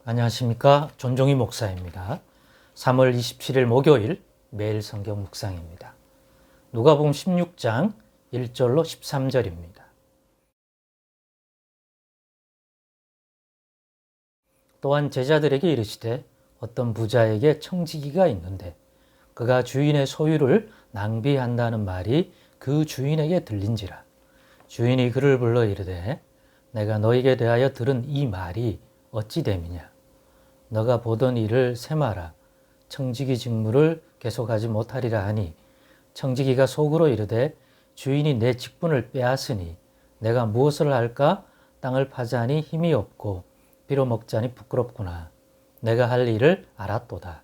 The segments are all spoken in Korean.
안녕하십니까. 존종이 목사입니다. 3월 27일 목요일 매일 성경 묵상입니다. 누가복음 16장 1절로 13절입니다. 또한 제자들에게 이르시되 어떤 부자에게 청지기가 있는데 그가 주인의 소유를 낭비한다는 말이 그 주인에게 들린지라. 주인이 그를 불러 이르되 내가 너에게 대하여 들은 이 말이 어찌 됨이냐. 너가 보던 일을 세마라. 청지기 직무를 계속하지 못하리라 하니 청지기가 속으로 이르되 주인이 내 직분을 빼앗으니 내가 무엇을 할까? 땅을 파자니 힘이 없고 빌어먹자니 부끄럽구나. 내가 할 일을 알았도다.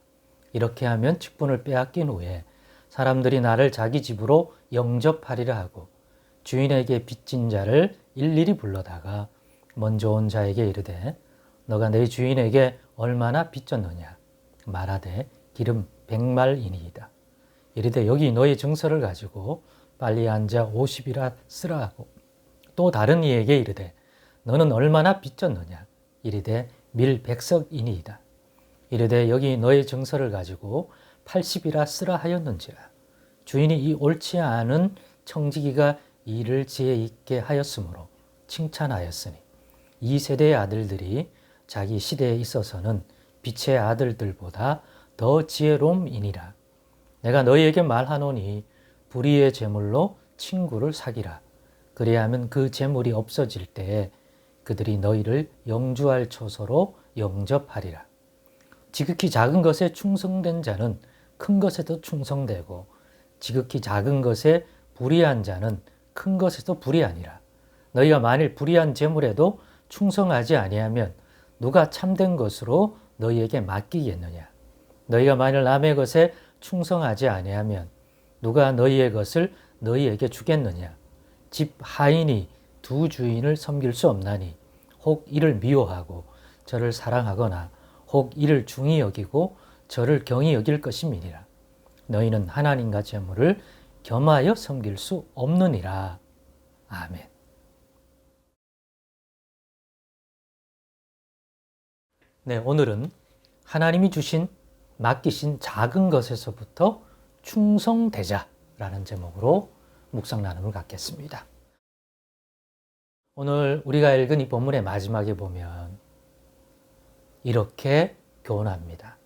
이렇게 하면 직분을 빼앗긴 후에 사람들이 나를 자기 집으로 영접하리라 하고 주인에게 빚진 자를 일일이 불러다가 먼저 온 자에게 이르되 너가 내 주인에게 얼마나 빚졌느냐 말하되 기름 100말이니이다. 이르되 여기 너의 증서를 가지고 빨리 앉아 50이라 쓰라 하고 또 다른 이에게 이르되 너는 얼마나 빚졌느냐 이르되 밀 100석이니이다. 이르되 여기 너의 증서를 가지고 80이라 쓰라 하였는지라. 주인이 이 옳지 않은 청지기가 일을 지혜 있게 하였으므로 칭찬하였으니 이 세대의 아들들이 자기 시대에 있어서는 빛의 아들들보다 더 지혜로움이니라. 내가 너희에게 말하노니 불의의 재물로 친구를 사기라. 그리하면 그 재물이 없어질 때에 그들이 너희를 영주할 처소로 영접하리라. 지극히 작은 것에 충성된 자는 큰 것에도 충성되고 지극히 작은 것에 불의한 자는 큰 것에도 불의하니라. 너희가 만일 불의한 재물에도 충성하지 아니하면 누가 참된 것으로 너희에게 맡기겠느냐. 너희가 만일 남의 것에 충성하지 아니하면 누가 너희의 것을 너희에게 주겠느냐. 집 하인이 두 주인을 섬길 수 없나니 혹 이를 미워하고 저를 사랑하거나 혹 이를 중히 여기고 저를 경히 여길 것임이니라. 너희는 하나님과 재물을 겸하여 섬길 수 없느니라. 아멘. 네, 오늘은 하나님이 주신 맡기신 작은 것에서부터 충성되자라는 제목으로 묵상 나눔을 갖겠습니다. 오늘 우리가 읽은 이 본문의 마지막에 보면 이렇게 교훈합니다.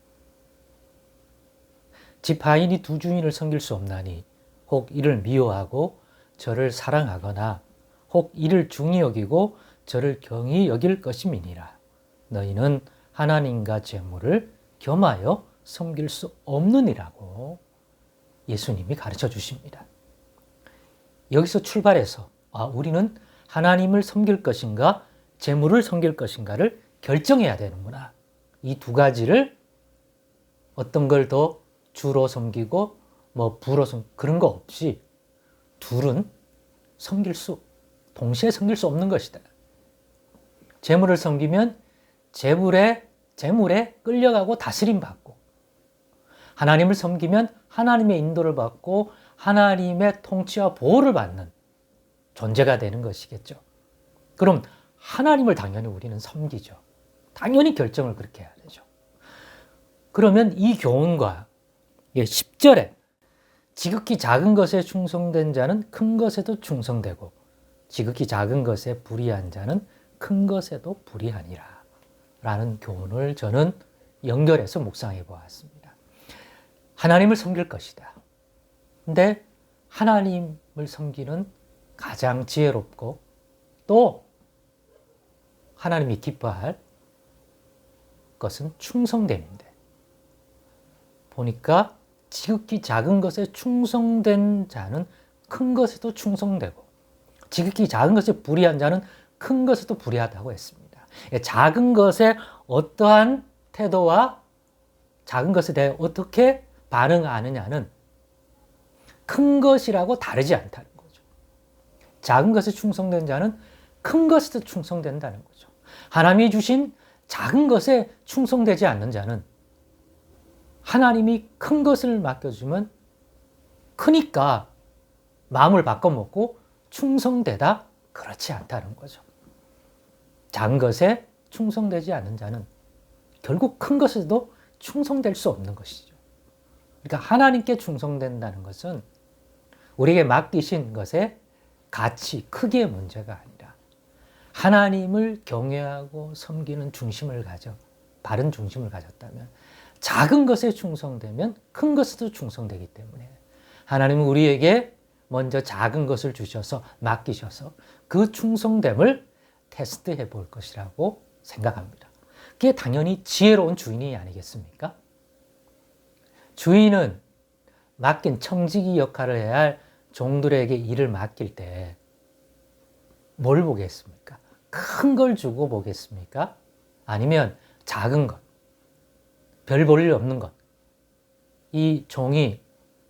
집 하인이 두 주인을 섬길 수 없나니 혹 이를 미워하고 저를 사랑하거나 혹 이를 중히 여기고 저를 경히 여길 것임이니라. 너희는 하나님과 재물을 겸하여 섬길 수 없느니라고 예수님이 가르쳐 주십니다. 여기서 출발해서 우리는 하나님을 섬길 것인가 재물을 섬길 것인가를 결정해야 되는구나. 이 두 가지를 어떤 걸 더 주로 섬기고 부로 섬기고 그런 거 없이 둘은 동시에 섬길 수 없는 것이다. 재물을 섬기면 재물에 끌려가고 다스림 받고 하나님을 섬기면 하나님의 인도를 받고 하나님의 통치와 보호를 받는 존재가 되는 것이겠죠. 그럼 하나님을 당연히 우리는 섬기죠. 당연히 결정을 그렇게 해야 되죠. 그러면 이 교훈과 10절에 지극히 작은 것에 충성된 자는 큰 것에도 충성되고 지극히 작은 것에 불의한 자는 큰 것에도 불의하니라. 라는 교훈을 저는 연결해서 묵상해 보았습니다. 하나님을 섬길 것이다. 근데 하나님을 섬기는 가장 지혜롭고 또 하나님이 기뻐할 것은 충성됨인데 보니까 지극히 작은 것에 충성된 자는 큰 것에도 충성되고 지극히 작은 것에 불의한 자는 큰 것에도 불의하다고 했습니다. 작은 것에 어떠한 태도와 작은 것에 대해 어떻게 반응하느냐는 큰 것이라고 다르지 않다는 거죠. 작은 것에 충성된 자는 큰 것에도 충성된다는 거죠. 하나님이 주신 작은 것에 충성되지 않는 자는 하나님이 큰 것을 맡겨주면 크니까 마음을 바꿔먹고 충성되다? 그렇지 않다는 거죠. 작은 것에 충성되지 않는 자는 결국 큰 것에도 충성될 수 없는 것이죠. 그러니까 하나님께 충성된다는 것은 우리에게 맡기신 것의 가치, 크기의 문제가 아니라 하나님을 경외하고 섬기는 중심을 가져, 바른 중심을 가졌다면 작은 것에 충성되면 큰 것에도 충성되기 때문에 하나님은 우리에게 먼저 작은 것을 주셔서 맡기셔서 그 충성됨을 테스트해 볼 것이라고 생각합니다. 그게 당연히 지혜로운 주인이 아니겠습니까? 주인은 맡긴 청지기 역할을 해야 할 종들에게 일을 맡길 때 뭘 보겠습니까? 큰 걸 주고 보겠습니까? 아니면 작은 것, 별 볼 일 없는 것. 이 종이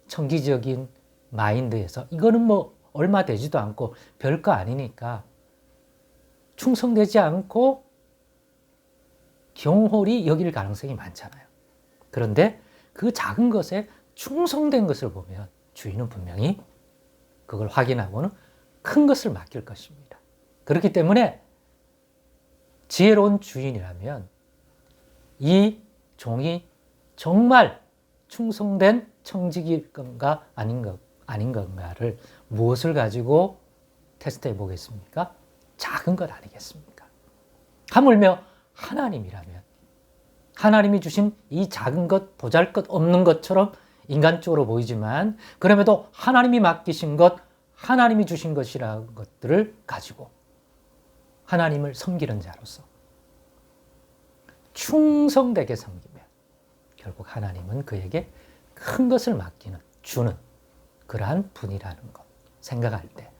청기적인 마인드에서 이거는 뭐 얼마 되지도 않고 별거 아니니까 충성되지 않고 경홀히 여길 가능성이 많잖아요. 그런데 그 작은 것에 충성된 것을 보면 주인은 분명히 그걸 확인하고는 큰 것을 맡길 것입니다. 그렇기 때문에 지혜로운 주인이라면 이 종이 정말 충성된 청지기일 건가 아닌 건가를 무엇을 가지고 테스트해 보겠습니까? 작은 것 아니겠습니까? 하물며 하나님이라면 하나님이 주신 이 작은 것, 보잘것없는 것처럼 인간적으로 보이지만 그럼에도 하나님이 맡기신 것, 하나님이 주신 것이라는 것들을 가지고 하나님을 섬기는 자로서 충성되게 섬기면 결국 하나님은 그에게 큰 것을 맡기는, 주는 그러한 분이라는 것 생각할 때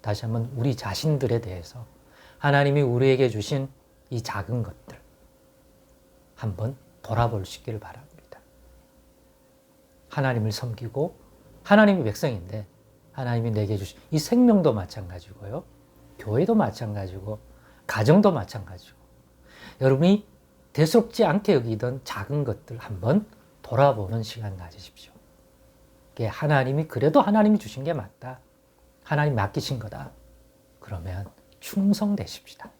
다시 한번 우리 자신들에 대해서 하나님이 우리에게 주신 이 작은 것들 한번 돌아볼 수 있기를 바랍니다. 하나님을 섬기고 하나님의 백성인데 하나님이 내게 주신 이 생명도 마찬가지고요. 교회도 마찬가지고 가정도 마찬가지고 여러분이 대수롭지 않게 여기던 작은 것들 한번 돌아보는 시간 가지십시오. 하나님이 그래도 하나님이 주신 게 맞다. 하나님 맡기신 거다. 그러면 충성되십시다.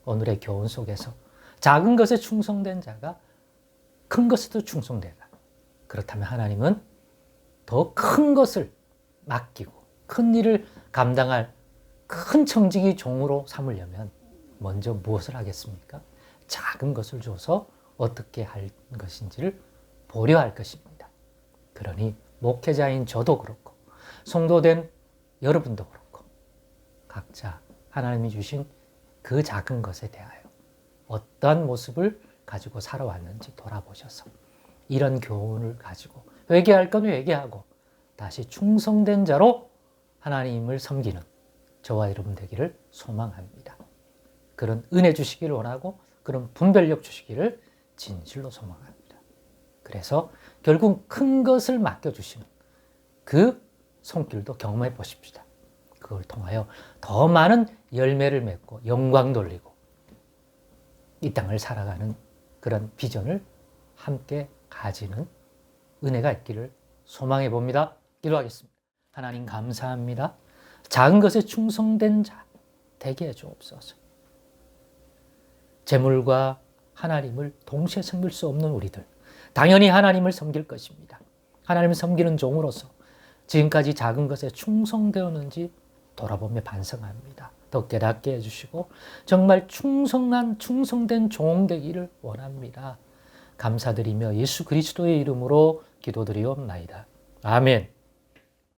오늘의 교훈 속에서 작은 것에 충성된 자가 큰 것에도 충성되다. 그렇다면 하나님은 더 큰 것을 맡기고 큰 일을 감당할 큰 청지기 종으로 삼으려면 먼저 무엇을 하겠습니까? 작은 것을 줘서 어떻게 할 것인지를 보려 할 것입니다. 그러니 목회자인 저도 그렇고 성도된 여러분도 그렇고 각자 하나님이 주신 그 작은 것에 대하여 어떠한 모습을 가지고 살아왔는지 돌아보셔서 이런 교훈을 가지고 회개할 건 회개하고 다시 충성된 자로 하나님을 섬기는 저와 여러분 되기를 소망합니다. 그런 은혜 주시기를 원하고 그런 분별력 주시기를 진실로 소망합니다. 그래서 결국 큰 것을 맡겨주시는 그 손길도 경험해 보십시다. 그걸 통하여 더 많은 열매를 맺고 영광 돌리고 이 땅을 살아가는 그런 비전을 함께 가지는 은혜가 있기를 소망해 봅니다. 기도하겠습니다. 하나님 감사합니다. 작은 것에 충성된 자 되게 해 주옵소서. 재물과 하나님을 동시에 섬길 수 없는 우리들 당연히 하나님을 섬길 것입니다. 하나님을 섬기는 종으로서 지금까지 작은 것에 충성되었는지 돌아보며 반성합니다. 더 깨닫게 해주시고 정말 충성된 종 되기를 원합니다. 감사드리며 예수 그리스도의 이름으로 기도드리옵나이다. 아멘.